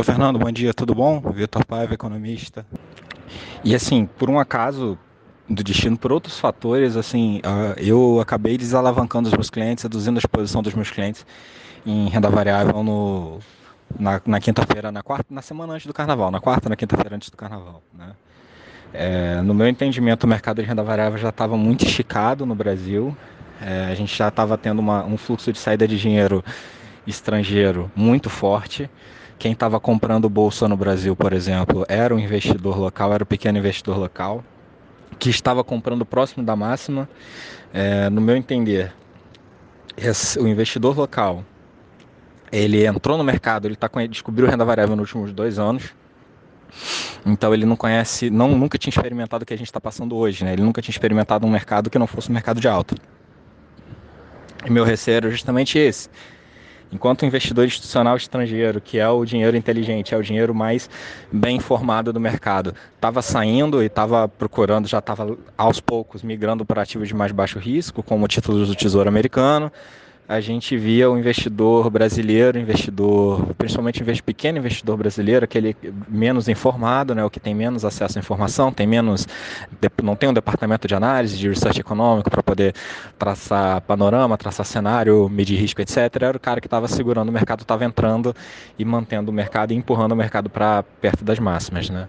Fernando, bom dia, tudo bom? Vitor Paiva, economista. E assim, por um acaso do destino, por outros fatores, assim, eu acabei desalavancando os meus clientes, reduzindo a exposição dos meus clientes em renda variável na quinta-feira, na quarta, na semana antes do carnaval, na quarta, na quinta-feira antes do carnaval, né? No meu entendimento, o mercado de renda variável já estava muito esticado no Brasil. A gente já estava tendo um fluxo de saída de dinheiro estrangeiro muito forte. Quem estava comprando bolsa no Brasil, por exemplo, era o investidor local, era o pequeno investidor local, que estava comprando próximo da máxima. No meu entender, o investidor local, ele entrou no mercado, descobriu renda variável nos últimos 2 anos, então ele não conhece, nunca tinha experimentado o que a gente está passando hoje, né? Ele nunca tinha experimentado um mercado que não fosse um mercado de alta. E meu receio era justamente esse. Enquanto o investidor institucional estrangeiro, que é o dinheiro inteligente, é o dinheiro mais bem informado do mercado, estava saindo e estava procurando, já estava aos poucos migrando para ativos de mais baixo risco, como títulos do Tesouro Americano, a gente via o investidor brasileiro, principalmente pequeno investidor brasileiro, aquele menos informado, né, o que tem menos acesso à informação, não tem um departamento de análise, de research econômico para poder traçar panorama, traçar cenário, medir risco, etc. Era o cara que estava segurando o mercado, estava entrando e mantendo o mercado e empurrando o mercado para perto das máximas, né?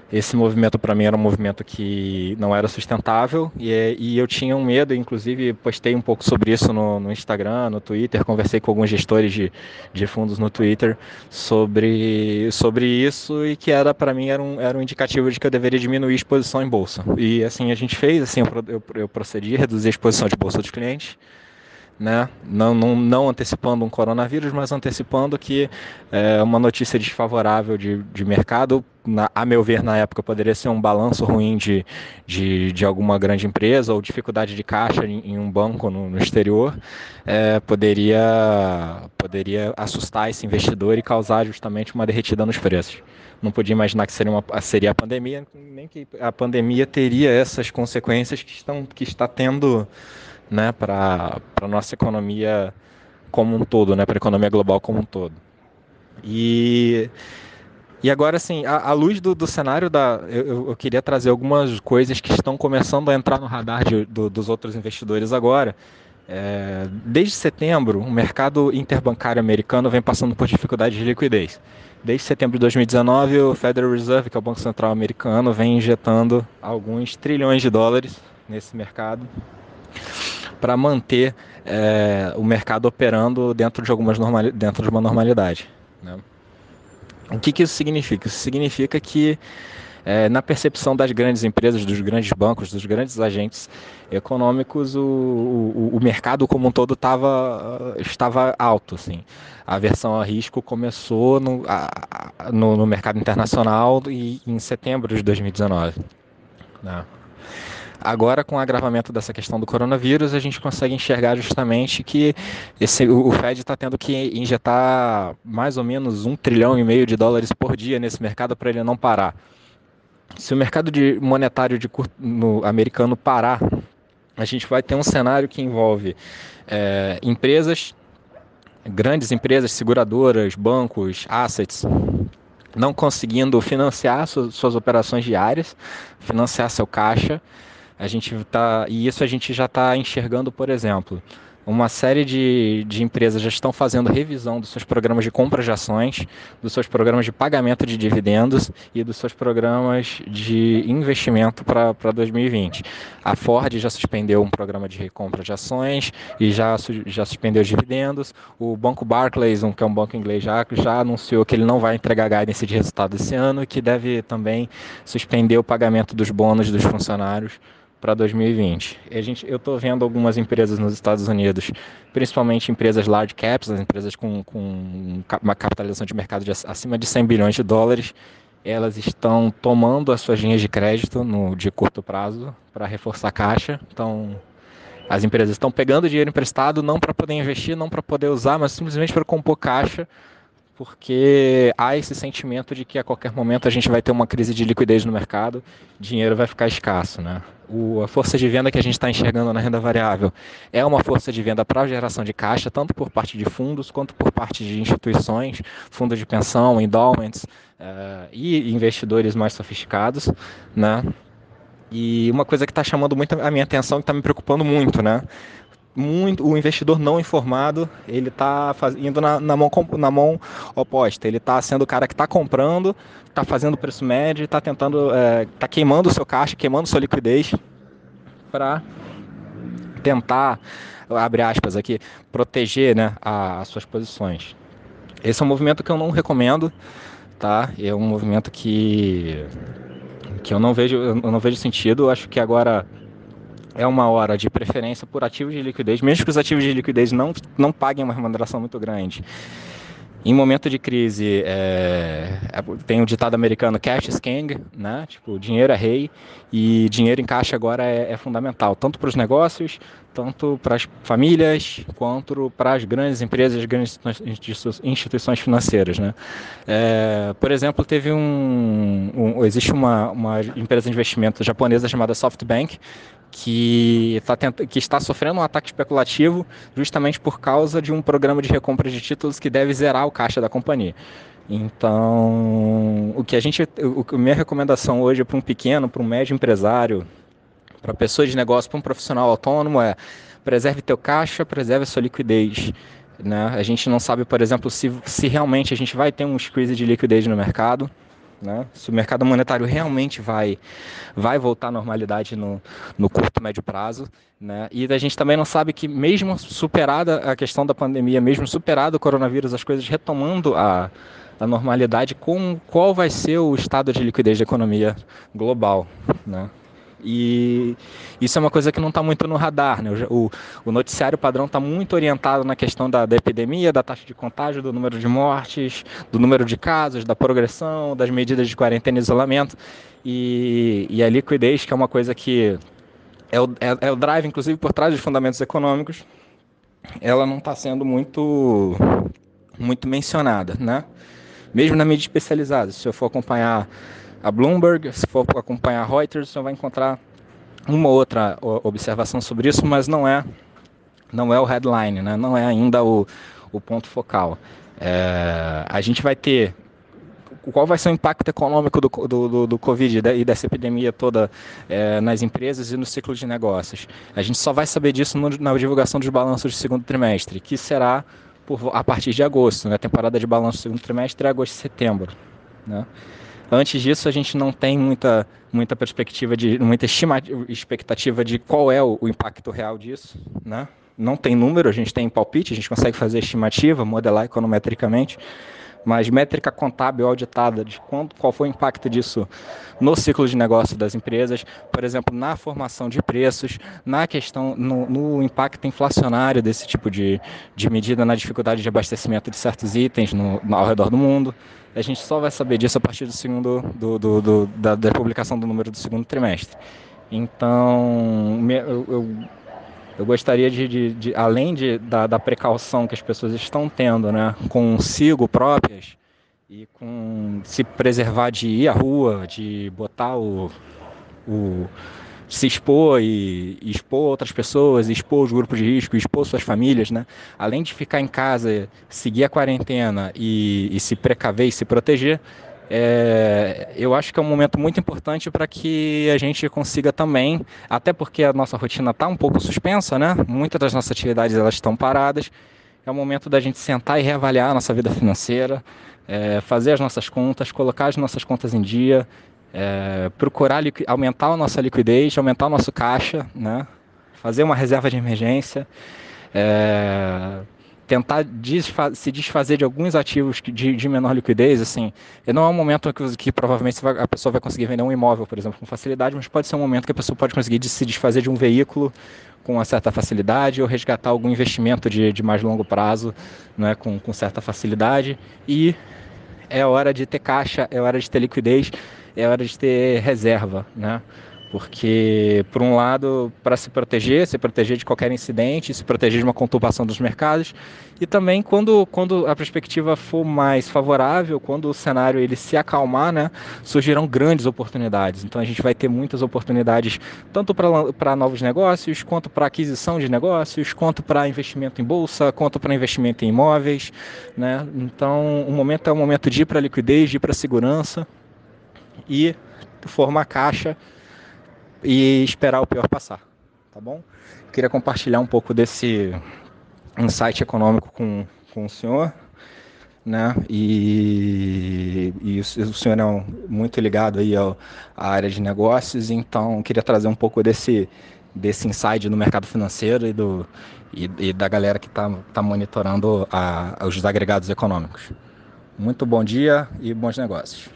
Esse movimento para mim era um movimento que não era sustentável e eu tinha um medo, inclusive postei um pouco sobre isso no Instagram, no Twitter, conversei com alguns gestores de fundos no Twitter sobre isso e que para mim era um indicativo de que eu deveria diminuir a exposição em bolsa. E assim a gente fez, assim, eu procedi a reduzir a exposição de bolsa dos clientes, né? Não antecipando um coronavírus, mas antecipando que uma notícia desfavorável de mercado, a meu ver, na época, poderia ser um balanço ruim de alguma grande empresa ou dificuldade de caixa em um banco no exterior, poderia assustar esse investidor e causar justamente uma derretida nos preços. Não podia imaginar que seria a pandemia, nem que a pandemia teria essas consequências que está tendo, né, para a nossa economia como um todo, né, para a economia global como um todo. E agora, assim, à luz do cenário, eu queria trazer algumas coisas que estão começando a entrar no radar dos outros investidores agora. Desde setembro, o mercado interbancário americano vem passando por dificuldade de liquidez. Desde setembro de 2019, o Federal Reserve, que é o Banco Central americano, vem injetando alguns trilhões de dólares nesse mercado para manter o mercado operando dentro de uma normalidade, né? O que isso significa? Isso significa que, na percepção das grandes empresas, dos grandes bancos, dos grandes agentes econômicos, o mercado como um todo estava alto. Assim. A aversão a risco começou no mercado internacional em setembro de 2019. Né? Agora, com o agravamento dessa questão do coronavírus, a gente consegue enxergar justamente que o Fed está tendo que injetar mais ou menos 1,5 trilhão de dólares por dia nesse mercado para ele não parar. Se o mercado monetário no americano parar, a gente vai ter um cenário que envolve grandes empresas, seguradoras, bancos, assets, não conseguindo financiar suas operações diárias, financiar seu caixa. E isso a gente já está enxergando, por exemplo, uma série de empresas já estão fazendo revisão dos seus programas de compra de ações, dos seus programas de pagamento de dividendos e dos seus programas de investimento para 2020. A Ford já suspendeu um programa de recompra de ações e já suspendeu os dividendos. O banco Barclays, que é um banco inglês, já anunciou que ele não vai entregar guidance de resultado esse ano e que deve também suspender o pagamento dos bônus dos funcionários para 2020. Eu estou vendo algumas empresas nos Estados Unidos, principalmente empresas large caps, as empresas com uma capitalização de mercado acima de 100 bilhões de dólares, elas estão tomando as suas linhas de crédito de curto prazo para reforçar a caixa. Então, as empresas estão pegando dinheiro emprestado não para poder investir, não para poder usar, mas simplesmente para compor caixa porque há esse sentimento de que a qualquer momento a gente vai ter uma crise de liquidez no mercado, dinheiro vai ficar escasso, né? A força de venda que a gente está enxergando na renda variável é uma força de venda para a geração de caixa, tanto por parte de fundos quanto por parte de instituições, fundos de pensão, endowments e investidores mais sofisticados, né? E uma coisa que está chamando muito a minha atenção e está me preocupando muito, né? O investidor não informado, ele está indo na mão oposta. Ele está sendo o cara que está comprando, está fazendo preço médio, está tentando, está queimando o seu caixa, queimando sua liquidez para tentar, abre aspas aqui, proteger, né, as suas posições. Esse é um movimento que eu não recomendo, tá? É um movimento que eu não vejo sentido. Eu acho que agora é uma hora de preferência por ativos de liquidez, mesmo que os ativos de liquidez não paguem uma remuneração muito grande. Em momento de crise, tem o ditado americano, cash is king, né? Tipo, dinheiro é rei, e dinheiro em caixa agora é fundamental, tanto para os negócios, tanto para as famílias, quanto para as grandes empresas, grandes instituições financeiras, né? Por exemplo, existe uma empresa de investimento japonesa chamada SoftBank, que está sofrendo um ataque especulativo justamente por causa de um programa de recompra de títulos que deve zerar o caixa da companhia. Então, minha recomendação hoje para um médio empresário, para pessoa de negócio, para um profissional autônomo preserve teu caixa, preserve a sua liquidez. Né? A gente não sabe, por exemplo, se realmente a gente vai ter um squeeze de liquidez no mercado. Né? Se o mercado monetário realmente vai voltar à normalidade no curto, médio prazo, né? E a gente também não sabe que, mesmo superada a questão da pandemia, mesmo superado o coronavírus, as coisas retomando a normalidade, qual vai ser o estado de liquidez da economia global, né? E isso é uma coisa que não está muito no radar, né? O noticiário padrão está muito orientado na questão da epidemia, da taxa de contágio, do número de mortes, do número de casos, da progressão, das medidas de quarentena e isolamento, e a liquidez, que é uma coisa que é o drive, inclusive, por trás dos fundamentos econômicos, ela não está sendo muito mencionada, né? Mesmo na mídia especializada. Se eu for acompanhar a Bloomberg, se for acompanhar a Reuters, você vai encontrar uma outra observação sobre isso, mas não é o headline, né? Não é ainda o ponto focal. A gente vai ter... Qual vai ser o impacto econômico do Covid e dessa epidemia toda nas empresas e no ciclo de negócios? A gente só vai saber disso na divulgação dos balanços do segundo trimestre, que será a partir de agosto, né? A temporada de balanço do segundo trimestre é agosto e setembro, né? Antes disso, a gente não tem muita perspectiva, muita expectativa de qual é o impacto real disso, né? Não tem número, a gente tem palpite, a gente consegue fazer estimativa, modelar econometricamente, mas métrica contábil auditada de qual foi o impacto disso no ciclo de negócio das empresas, por exemplo, na formação de preços, na questão, no impacto inflacionário desse tipo de medida, na dificuldade de abastecimento de certos itens ao redor do mundo. A gente só vai saber disso a partir da publicação do número do segundo trimestre. Então, eu gostaria além da precaução que as pessoas estão tendo, né, consigo próprias, e com se preservar de ir à rua, de botar se expor e expor outras pessoas, expor os grupos de risco, expor suas famílias, né? Além de ficar em casa, seguir a quarentena e se precaver e se proteger, eu acho que é um momento muito importante para que a gente consiga também, até porque a nossa rotina está um pouco suspensa, né? Muitas das nossas atividades elas estão paradas. É o momento da gente sentar e reavaliar a nossa vida financeira, fazer as nossas contas, colocar as nossas contas em dia, procurar aumentar a nossa liquidez, aumentar o nosso caixa, né? Fazer uma reserva de emergência, tentar se desfazer de alguns ativos de menor liquidez. Assim, não é um momento que provavelmente a pessoa vai conseguir vender um imóvel, por exemplo, com facilidade, mas pode ser um momento que a pessoa pode conseguir se desfazer de um veículo com uma certa facilidade, ou resgatar algum investimento de mais longo prazo, né, com certa facilidade. E é hora de ter caixa, é hora de ter liquidez, é hora de ter reserva, né? Porque, por um lado, para se proteger de qualquer incidente, se proteger de uma conturbação dos mercados, e também quando a perspectiva for mais favorável, quando o cenário ele se acalmar, né, surgirão grandes oportunidades. Então a gente vai ter muitas oportunidades, tanto para novos negócios, quanto para aquisição de negócios, quanto para investimento em bolsa, quanto para investimento em imóveis, né? Então o momento é um momento de ir para liquidez, de ir para segurança e formar caixa e esperar o pior passar, tá bom? Queria compartilhar um pouco desse insight econômico com o senhor, né? E o senhor é muito ligado aí à área de negócios, então queria trazer um pouco desse insight no mercado financeiro e da galera que está monitorando os agregados econômicos. Muito bom dia e bons negócios.